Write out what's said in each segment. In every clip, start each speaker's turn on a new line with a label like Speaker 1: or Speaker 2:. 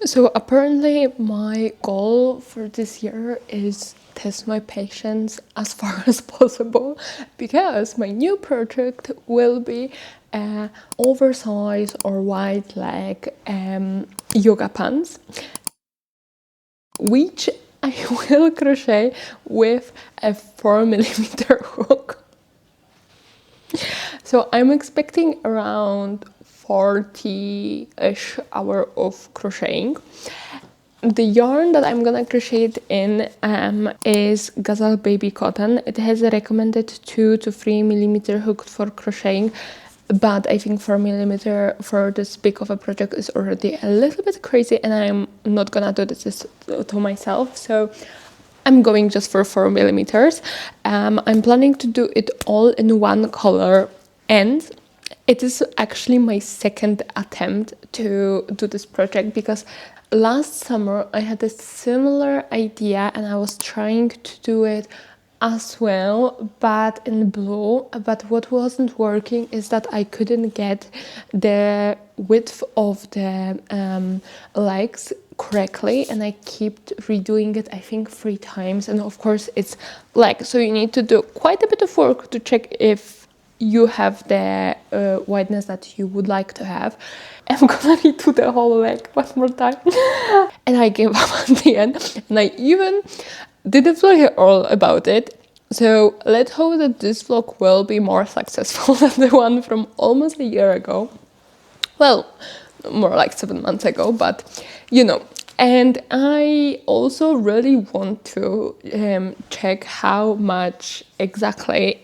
Speaker 1: So apparently my goal for this year is test my patience as far as possible, because my new project will be oversized or wide leg yoga pants, which I will crochet with a 4mm hook. So I'm expecting around 40-ish hour of crocheting. The yarn that I'm gonna crochet it in is Gazelle Baby Cotton. It has a recommended 2 to 3mm hook for crocheting, but I think 4mm for this big of a project is already a little bit crazy, and I'm not gonna do this to myself, so I'm going just for 4mm. I'm planning to do it all in one color, and it is actually my second attempt to do this project, because last summer I had a similar idea and I was trying to do it as well, but in blue. But what wasn't working is that I couldn't get the width of the legs correctly, and I kept redoing it, I think 3 times. And of course it's leg, so you need to do quite a bit of work to check if you have the wideness that you would like to have. I'm gonna redo the whole leg one more time. And I gave up at the end, and I even did a vlog all about it. So let's hope that this vlog will be more successful than the one from almost a year ago. Well, more like 7 months ago, but you know. And I also really want to check how much exactly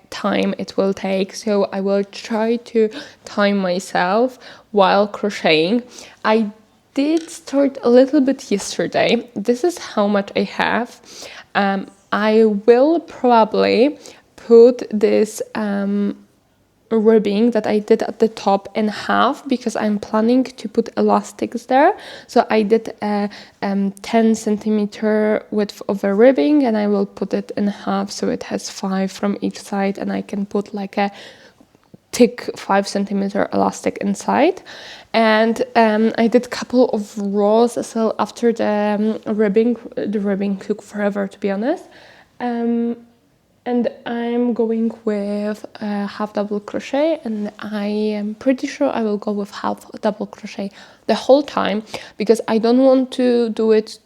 Speaker 1: time it will take. So I will try to time myself while crocheting. I did start a little bit yesterday. This is how much I have. I will probably put this ribbing that I did at the top in half, because I'm planning to put elastics there. So I did a 10cm width of a ribbing, and I will put it in half so it has 5 from each side, and I can put like a thick 5cm elastic inside. And I did a couple of rows as well after the ribbing. The ribbing took forever, to be honest. And I'm going with half double crochet, and I am pretty sure I will go with half double crochet the whole time, because I don't want to do it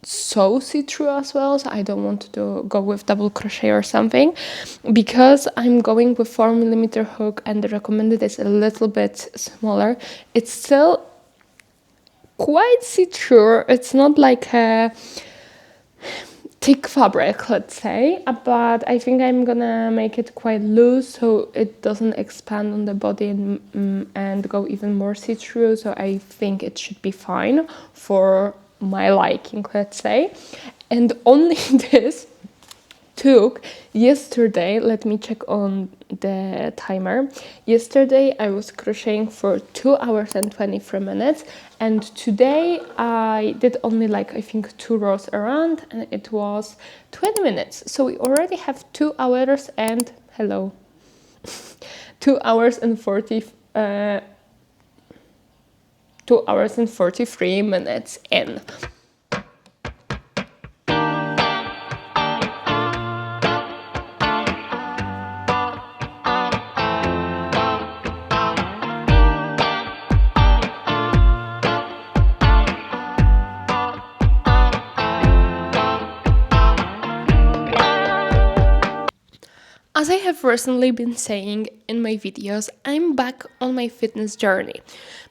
Speaker 1: so see-through as well. So I don't want to go with double crochet or something, because I'm going with 4mm hook, and the recommended is a little bit smaller. It's still quite see-through. It's not like a thick fabric, let's say, but I think I'm gonna make it quite loose so it doesn't expand on the body and go even more see-through. So I think it should be fine for my liking, let's say. And only this took yesterday, let me check on the timer. Yesterday I was crocheting for 2 hours and 23 minutes, and today I did only like I think 2 rows around, and it was 20 minutes. So we already have 2 hours and 2 hours and 2 hours and 43 minutes in. As I have recently been saying in my videos, I'm back on my fitness journey.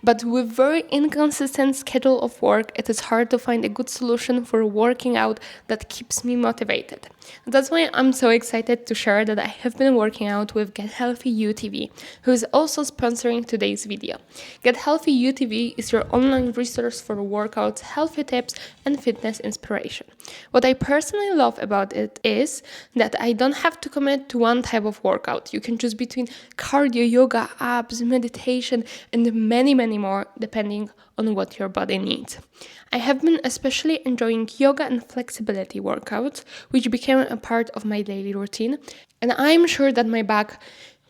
Speaker 1: But with very inconsistent schedule of work, it is hard to find a good solution for working out that keeps me motivated. That's why I'm so excited to share that I have been working out with Get Healthy UTV, who is also sponsoring today's video. Get Healthy UTV is your online resource for workouts, healthy tips, and fitness inspiration. What I personally love about it is that I don't have to commit to one type of workout. You can choose between cardio, yoga, abs, meditation, and many more, depending on what your body needs. I have been especially enjoying yoga and flexibility workouts, which became a part of my daily routine, and I'm sure that my back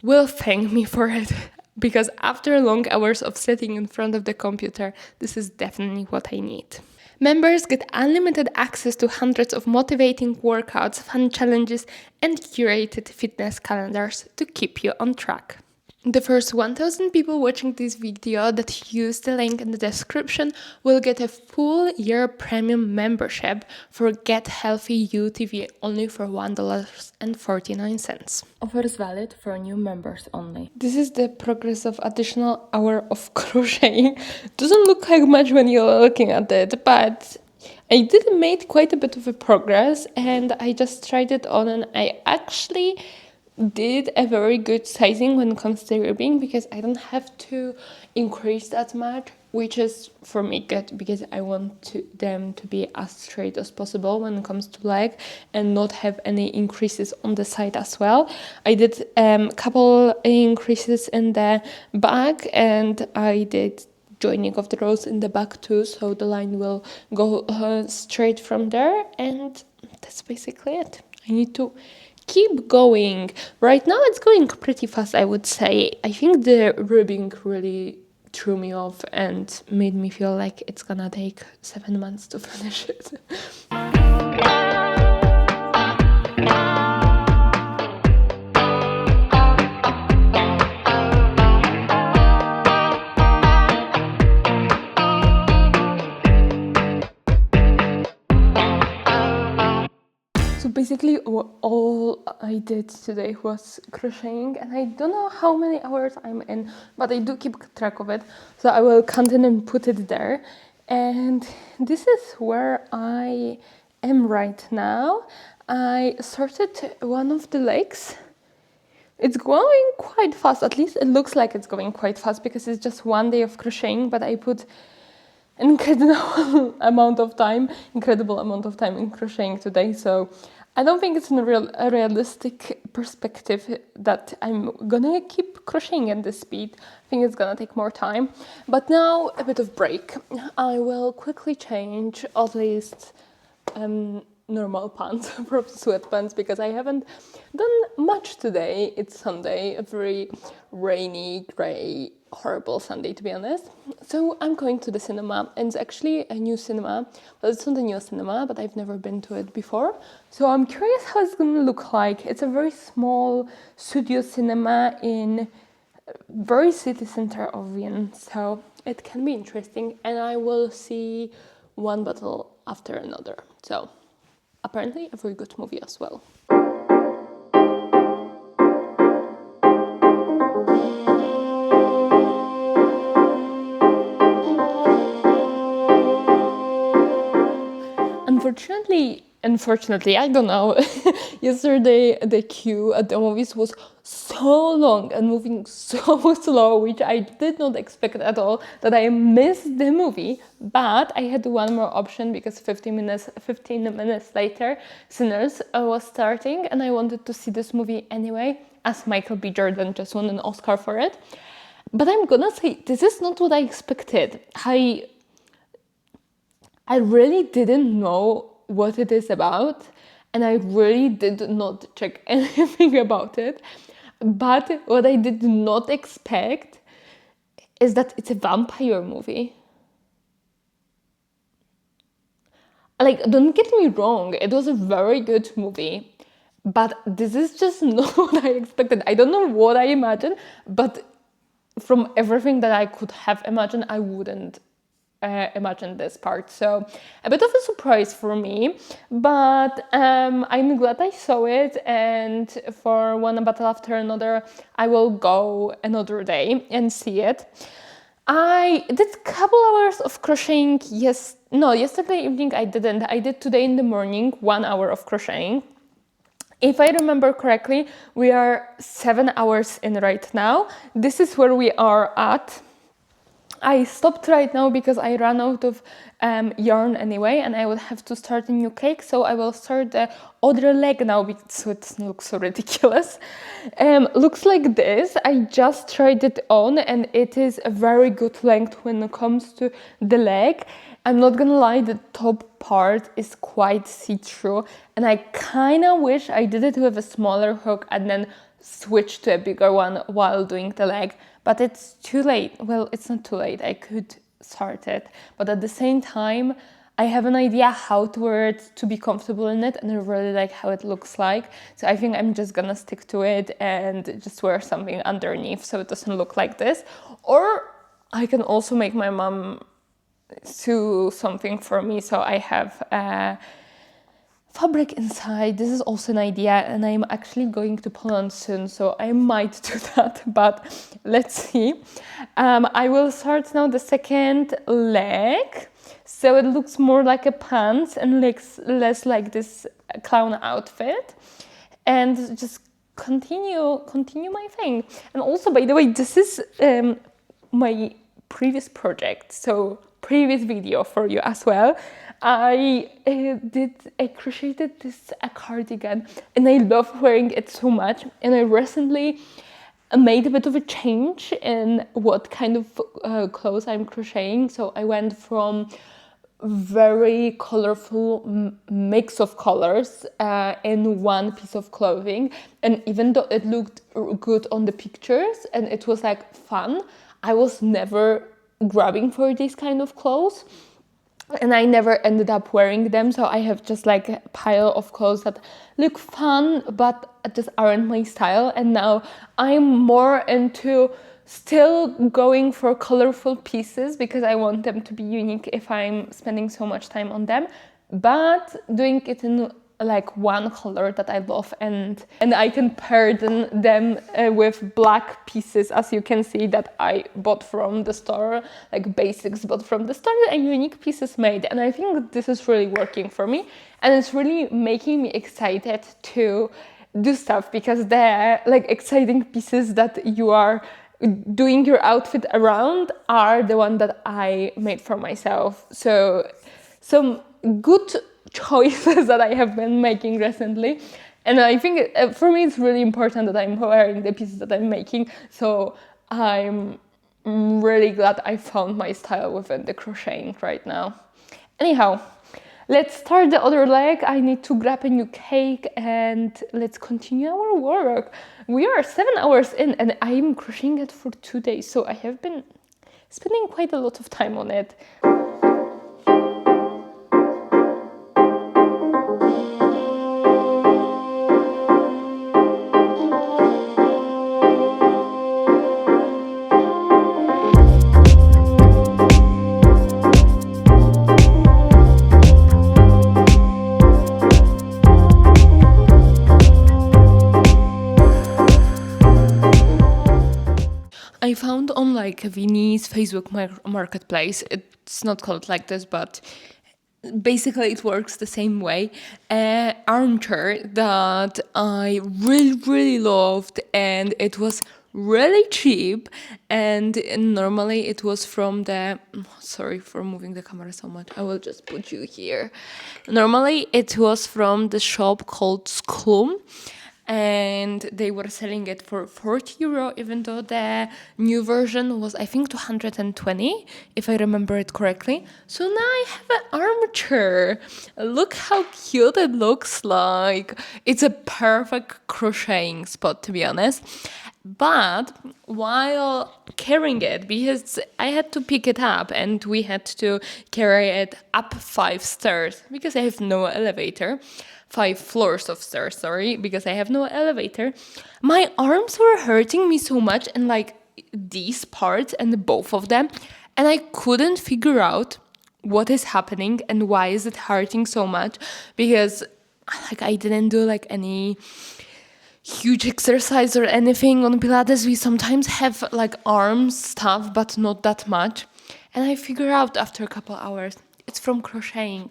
Speaker 1: will thank me for it because after long hours of sitting in front of the computer, this is definitely what I need. Members get unlimited access to hundreds of motivating workouts, fun challenges, and curated fitness calendars to keep you on track. The first 1,000 people watching this video that use the link in the description will get a full year premium membership for Get Healthy UTV only for $1.49. Offers valid for new members only. This is the progress of additional hour of crocheting. Doesn't look like much when you're looking at it, but I did make quite a bit of a progress, and I just tried it on, and I actually did a very good sizing when it comes to ribbing, because I don't have to increase that much, which is for me good, because I want them to be as straight as possible when it comes to leg and not have any increases on the side as well. I did a couple increases in the back, and I did joining of the rows in the back too, so the line will go straight from there, and that's basically it. I need to keep going. Right now it's going pretty fast, I would say. I think the ribbing really threw me off and made me feel like it's gonna take 7 months to finish it. So basically all I did today was crocheting, and I don't know how many hours I'm in, but I do keep track of it, so I will count it and put it there. And this is where I am right now. I started one of the legs. It's going quite fast, at least it looks like it's going quite fast, because it's just one day of crocheting, but I put an incredible amount of time in crocheting today, so I don't think it's a realistic perspective that I'm gonna keep crocheting at this speed. I think it's gonna take more time, but now a bit of break. I will quickly change at least normal pants from sweatpants, because I haven't done much today. It's Sunday, a very rainy, grey, horrible Sunday, to be honest. So I'm going to the cinema, and it's actually a new cinema, but it's not a new cinema, but I've never been to it before. So I'm curious how it's gonna look like. It's a very small studio cinema in very city center of Wien, so it can be interesting, and I will see one battle after another. So apparently a very good movie as well. Unfortunately, I don't know, yesterday the queue at the movies was so long and moving so slow, which I did not expect at all, that I missed the movie. But I had one more option, because 15 minutes later, Sinners was starting, and I wanted to see this movie anyway, as Michael B. Jordan just won an Oscar for it. But I'm gonna say, this is not what I expected. I really didn't know what it is about, and I really did not check anything about it. But what I did not expect is that it's a vampire movie. Like, don't get me wrong, it was a very good movie, but this is just not what I expected. I don't know what I imagined, but from everything that I could have imagined, I wouldn't imagine this part. So a bit of a surprise for me, but I'm glad I saw it, and for one battle after another, I will go another day and see it. I did a couple hours of crocheting. Yesterday evening I didn't. I did today in the morning 1 hour of crocheting. If I remember correctly, we are 7 hours in right now. This is where we are at. I stopped right now because I ran out of yarn anyway, and I would have to start a new cake, so I will start the other leg now, so it looks so ridiculous. Looks like this. I just tried it on, and it is a very good length when it comes to the leg. I'm not gonna lie, the top part is quite see-through, and I kind of wish I did it with a smaller hook and then switch to a bigger one while doing the leg, but it's too late. Well, it's not too late. I could start it, but at the same time, I have an idea how to wear it to be comfortable in it, and I really like how it looks like. So I think I'm just gonna stick to it and just wear something underneath so it doesn't look like this. Or I can also make my mom sew something for me, so I have fabric inside. This is also an idea, and I'm actually going to Poland soon, so I might do that, but let's see. I will start now the second leg, so it looks more like a pants and looks less like this clown outfit, and just continue my thing. And also, by the way, this is my previous project, so previous video for you as well. I crocheted this cardigan, and I love wearing it so much, and I recently made a bit of a change in what kind of clothes I'm crocheting. So I went from very colorful mix of colors in one piece of clothing, and even though it looked good on the pictures and it was like fun, I was never grabbing for these kind of clothes, and I never ended up wearing them. So I have just like a pile of clothes that look fun but just aren't my style, and now I'm more into still going for colorful pieces because I want them to be unique if I'm spending so much time on them, but doing it in like one color that I love, and I can pair them with black pieces, as you can see, that I bought from the store, like basics bought from the store and unique pieces made. And I think this is really working for me, and it's really making me excited to do stuff, because they're like exciting pieces that you are doing your outfit around are the one that I made for myself. So some good choices that I have been making recently, and I think for me it's really important that I'm wearing the pieces that I'm making, so I'm really glad I found my style within the crocheting right now. Anyhow, let's start the other leg. I need to grab a new cake and let's continue our work. We are 7 hours in and I'm crocheting it for 2 days, so I have been spending quite a lot of time on it. I found on like Vinny's Facebook marketplace, it's not called like this, but basically it works the same way, armchair that I really loved, and it was really cheap, and normally it was from the, sorry for moving the camera so much, I will just put you here. Normally it was from the shop called Sklum, and they were selling it for 40 euro, even though the new version was, I think, 220, if I remember it correctly. So now I have an armchair. Look how cute it looks like. It's a perfect crocheting spot, to be honest. But while carrying it, because I had to pick it up and we had to carry it up 5 stairs because I have no elevator. 5 floors of stairs, sorry, because I have no elevator. My arms were hurting me so much, and like these parts and both of them, and I couldn't figure out what is happening and why is it hurting so much, because like I didn't do like any huge exercise or anything on Pilates. We sometimes have like arm stuff, but not that much. And I figured out after a couple hours, it's from crocheting.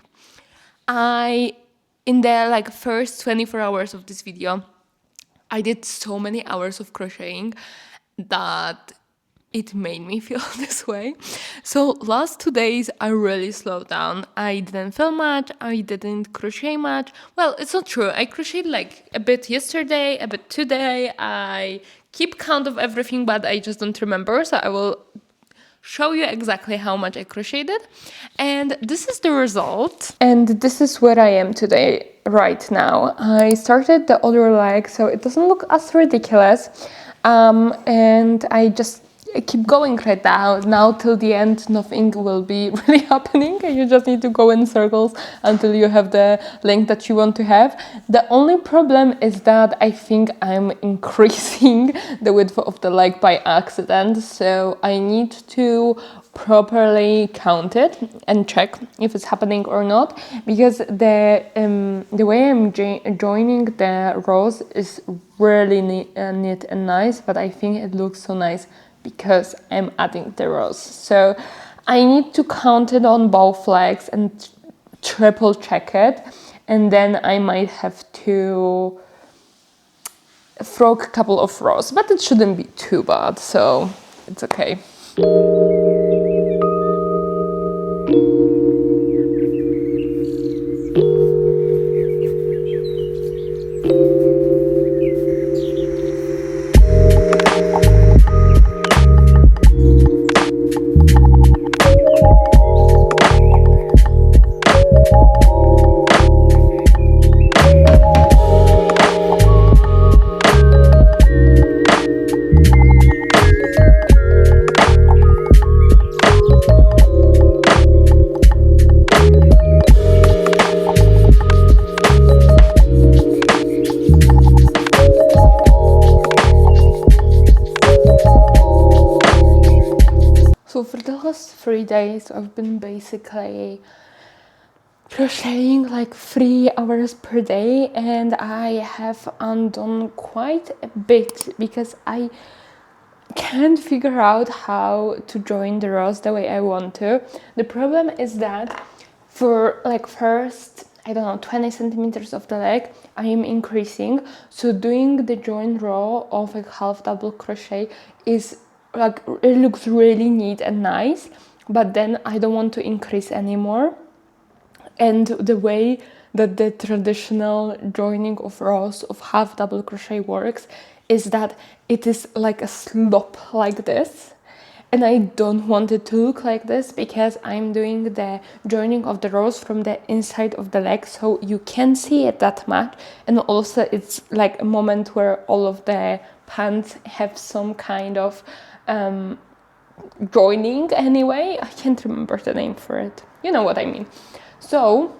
Speaker 1: In the like first 24 hours of this video, I did so many hours of crocheting that it made me feel this way. So last 2 days, I really slowed down. I didn't film much. I didn't crochet much. Well, it's not true. I crocheted like a bit yesterday, a bit today. I keep count of everything, but I just don't remember. So I will show you exactly how much I crocheted, and this is the result, and this is where I am today right now. I started the other leg so it doesn't look as ridiculous, and I just keep going right now till the end. Nothing will be really happening. You just need to go in circles until you have the length that you want to have. The only problem is that I think I'm increasing the width of the leg by accident, so I need to properly count it and check if it's happening or not, because the way I'm joining the rows is really neat and nice, but I think it looks so nice because I'm adding the rows. So I need to count it on both legs and triple check it, and then I might have to throw a couple of rows, but it shouldn't be too bad, so it's okay. So for the last 3 days, I've been basically crocheting like 3 hours per day, and I have undone quite a bit because I can't figure out how to join the rows the way I want to. The problem is that for like first, I don't know, 20 centimeters of the leg, I am increasing. So doing the join row of a half double crochet is like, it looks really neat and nice, but then I don't want to increase anymore. And the way that the traditional joining of rows of half double crochet works is that it is like a slope like this, and I don't want it to look like this because I'm doing the joining of the rows from the inside of the leg, so you can see it that much, and also it's like a moment where all of the pants have some kind of joining anyway. I can't remember the name for it, you know what I mean. So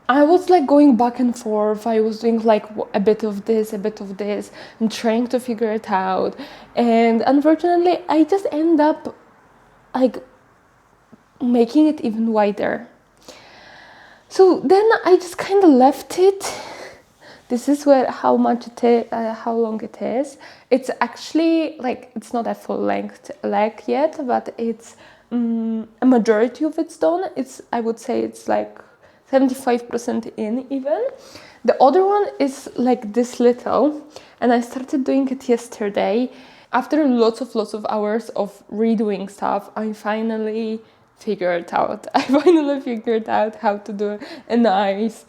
Speaker 1: I was like going back and forth. I was doing like a bit of this, and trying to figure it out. And unfortunately, I just end up like making it even wider. So then I just kind of left it. This is where how long it is. It's actually like, it's not a full length leg yet, but it's a majority of it's done. I would say it's like 75% in even. The other one is like this little, and I started doing it yesterday. After lots of hours of redoing stuff, I finally figured out how to do a nice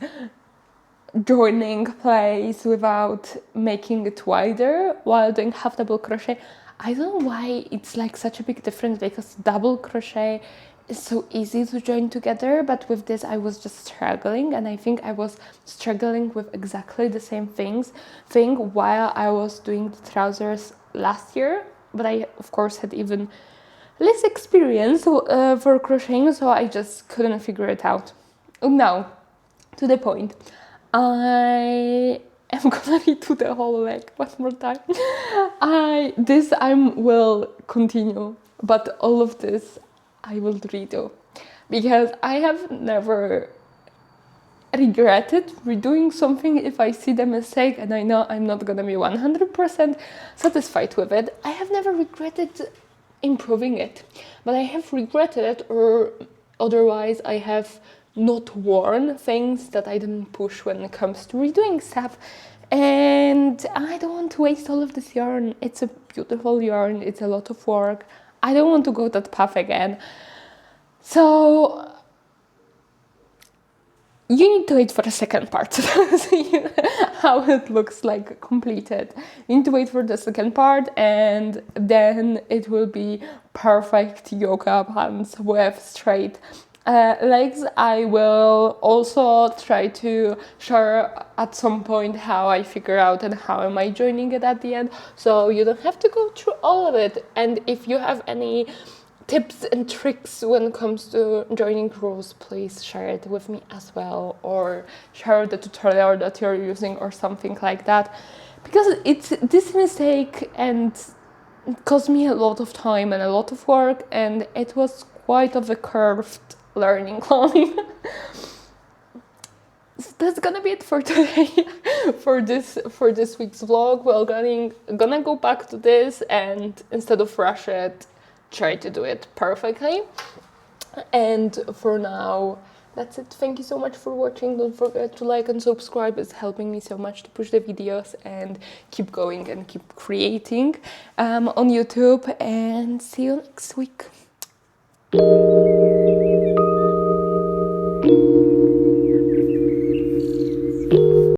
Speaker 1: joining place without making it wider while doing half double crochet. I don't know why it's like such a big difference, because double crochet is so easy to join together, but with this I was just struggling, and I think I was struggling with exactly the same thing while I was doing the trousers last year, but I of course had even less experience for crocheting, so I just couldn't figure it out. Now, to the point. I am gonna redo the whole leg one more time. I will continue, but all of this I will redo, because I have never regretted redoing something if I see the mistake and I know I'm not gonna be 100% satisfied with it. I have never regretted improving it, but I have regretted it, or otherwise I have not worn things that I didn't push when it comes to redoing stuff, and I don't want to waste all of this yarn. It's a beautiful yarn, it's a lot of work. I don't want to go that path again. So you need to wait for the second part to see how it looks like completed. You need to wait for the second part, and then it will be perfect yoga pants with straight legs, I will also try to share at some point how I figure out and how am I joining it at the end, so you don't have to go through all of it. And if you have any tips and tricks when it comes to joining rows, please share it with me as well, or share the tutorial that you're using or something like that, because it's this mistake and it cost me a lot of time and a lot of work, and it was quite of a curved learning climb. So that's gonna be it for today, for this week's vlog. We're gonna go back to this, and instead of rush it, try to do it perfectly. And for now, that's it. Thank you so much for watching. Don't forget to like and subscribe. It's helping me so much to push the videos and keep going and keep creating on YouTube. And see you next week.